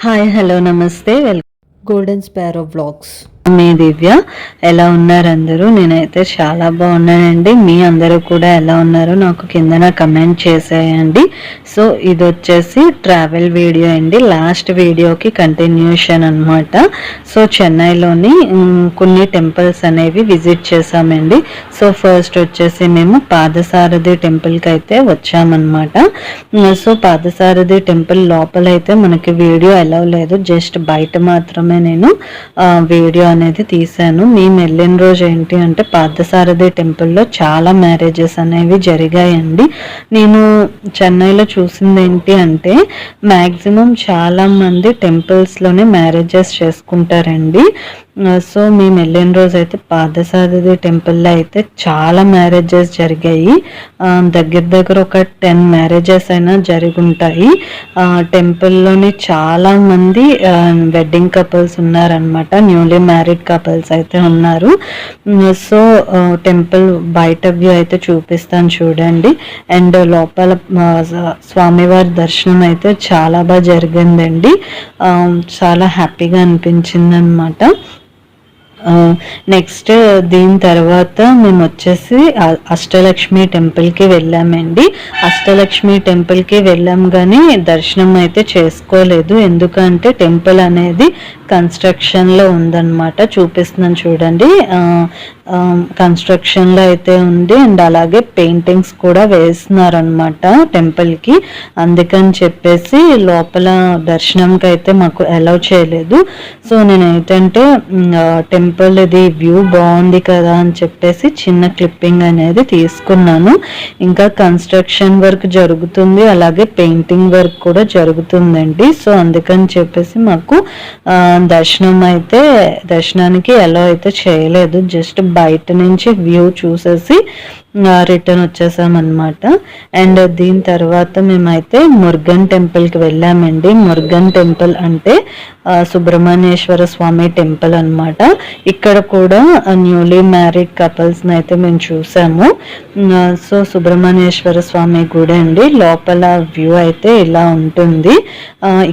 Hi hello నమస్తే golden sparrow vlogs మీ దివ్య. ఎలా ఉన్నారు అందరూ? నేనైతే చాలా బాగున్నానండి. మీ అందరూ కూడా ఎలా ఉన్నారో నాకు కిందన కమెంట్ చేసేయండి. సో ఇది వచ్చేసి ట్రావెల్ వీడియో అండి, లాస్ట్ వీడియోకి కంటిన్యూషన్ అనమాట. సో చెన్నైలోని కొన్ని టెంపుల్స్ అనేవి విజిట్ చేసామండి. సో ఫస్ట్ వచ్చేసి మేము పాదసారథి టెంపుల్కి అయితే వచ్చామన్నమాట. సో పాదసారథి టెంపుల్ లోపలైతే మనకి వీడియో అలౌ లేదు, జస్ట్ బయట మాత్రమే నేను వీడియో అనేది తీసాను. మేము వెళ్ళిన రోజు ఏంటి అంటే పార్థసారథి టెంపుల్లో చాలా మ్యారేజెస్ అనేవి జరిగాయండి. నేను చెన్నైలో చూసింది ఏంటి అంటే మ్యాక్సిమం చాలా మంది టెంపుల్స్లోనే మ్యారేజెస్ చేసుకుంటారండి. సో మేము వెళ్ళిన రోజు అయితే పార్థసారథి టెంపుల్లో అయితే చాలా మ్యారేజెస్ జరిగాయి. దగ్గర ఒక 10 మ్యారేజెస్ అయినా జరుగుంటాయి. టెంపుల్లోని చాలా మంది వెడ్డింగ్ కపుల్స్ ఉన్నారనమాట, న్యూలీ మ్యారీడ్ కపుల్స్ అయితే ఉన్నారు. సో టెంపుల్ బయట వ్యూ అయితే చూపిస్తాను చూడండి. అండ్ లోపల స్వామివారి దర్శనం అయితే చాలా బాగా జరిగిందండి. చాలా హ్యాపీగా అనిపించింది అనమాట. నెక్స్ట్ దీని తర్వాత మేము వచ్చేసి అష్టలక్ష్మి టెంపుల్కి వెళ్ళామండి. అష్టలక్ష్మి టెంపుల్కి వెళ్ళాం కానీ దర్శనం అయితే చేసుకోలేదు, ఎందుకంటే టెంపుల్ అనేది కన్స్ట్రక్షన్లో ఉందన్నమాట. చూపిస్తున్నాను చూడండి, కన్స్ట్రక్షన్లో అయితే ఉంది. అండ్ అలాగే పెయింటింగ్స్ కూడా వేస్తున్నారనమాట టెంపుల్కి. అందుకని చెప్పేసి లోపల దర్శనంకి అయితే మాకు అలౌ చేయలేదు. సో నేను ఏంటంటే టెంపుల్ ఇది వ్యూ బాగుంది కదా అని చెప్పేసి చిన్న క్లిప్పింగ్ అనేది తీసుకున్నాను. ఇంకా కన్స్ట్రక్షన్ వర్క్ జరుగుతుంది, అలాగే పెయింటింగ్ వర్క్ కూడా జరుగుతుందండి. సో అందుకని చెప్పేసి మాకు దర్శనానికి అలౌ అయితే చేయలేదు, జస్ట్ బయట నుంచి వ్యూ చూసేసి రిటర్న్ వచ్చేసామన్నమాట. అండ్ దీని తర్వాత మేమైతే మురుగన్ టెంపుల్కి వెళ్ళామండి. మురుగన్ టెంపుల్ అంటే సుబ్రహ్మణ్యేశ్వర స్వామి టెంపుల్ అనమాట. ఇక్కడ కూడా న్యూలీ మ్యారీడ్ కపుల్స్ని అయితే మేము చూసాము. సో సుబ్రహ్మణ్యేశ్వర స్వామి గుడి అండి, లోపల వ్యూ అయితే ఇలా ఉంటుంది.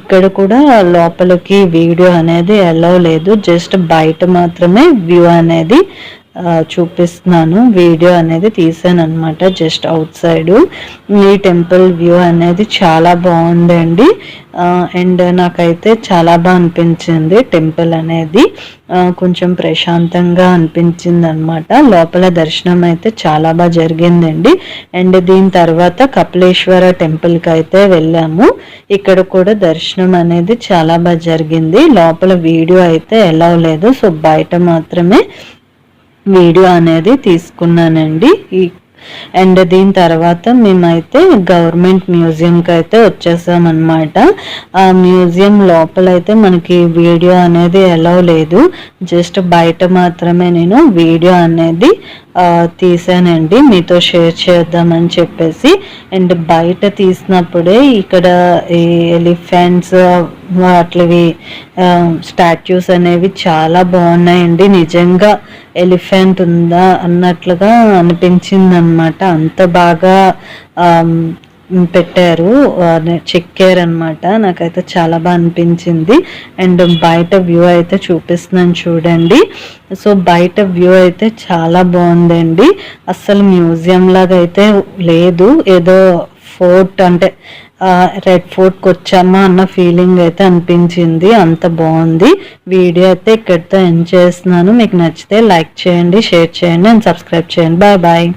ఇక్కడ కూడా లోపలికి వీడియో అనేది అలౌ లేదు, జస్ట్ బయట మాత్రమే వ్యూ అనేది చూపిస్తున్నాను. వీడియో అనేది తీసాను అనమాట, జస్ట్ అవుట్ సైడ్. ఈ టెంపుల్ వ్యూ అనేది చాలా బాగుందండి. అండ్ నాకైతే చాలా బాగా అనిపించింది టెంపుల్ అనేది, కొంచెం ప్రశాంతంగా అనిపించింది అనమాట. లోపల దర్శనం అయితే చాలా బాగా జరిగిందండి. అండ్ దీని తర్వాత కపిలేశ్వర టెంపుల్కి అయితే వెళ్ళాము. ఇక్కడ కూడా దర్శనం అనేది చాలా బాగా జరిగింది. లోపల వీడియో అయితే అలౌ లేదు, సో బయట మాత్రమే వీడియో అనేది తీసుకున్నానండి. అండ్ దీని తర్వాత మేమైతే గవర్నమెంట్ మ్యూజియంకి అయితే వచ్చేసామన్నమాట. ఆ మ్యూజియం లోపలైతే మనకి వీడియో అనేది అలౌ లేదు, జస్ట్ బయట మాత్రమే నేను వీడియో అనేది తీసానండి, మీతో షేర్ చేద్దామని చెప్పేసి. అండ్ బయట తీసినప్పుడే ఇక్కడ ఈ ఎలిఫెంట్స్ వాటివి స్టాచ్యూస్ అనేవి చాలా బాగున్నాయండి. నిజంగా ఎలిఫెంట్ ఉందా అన్నట్లుగా అనిపించింది అనమాట, అంత బాగా పెట్టారు, చెక్కారనమాట. నాకైతే చాలా బాగా అనిపించింది. అండ్ బయట వ్యూ అయితే చూపిస్తున్నాను చూడండి. సో బయట వ్యూ అయితే చాలా బాగుందండి, అస్సలు మ్యూజియం లాగా అయితే లేదు, ఏదో ఫోర్ట్ అంటే రెడ్ ఫోర్ట్కి వచ్చామా అన్న ఫీలింగ్ అయితే అనిపించింది, అంత బాగుంది. వీడియో అయితే ఇక్కడితో ఎండ్ చేస్తున్నాను. మీకు నచ్చితే లైక్ చేయండి, షేర్ చేయండి అండ్ సబ్స్క్రైబ్ చేయండి. Bye bye.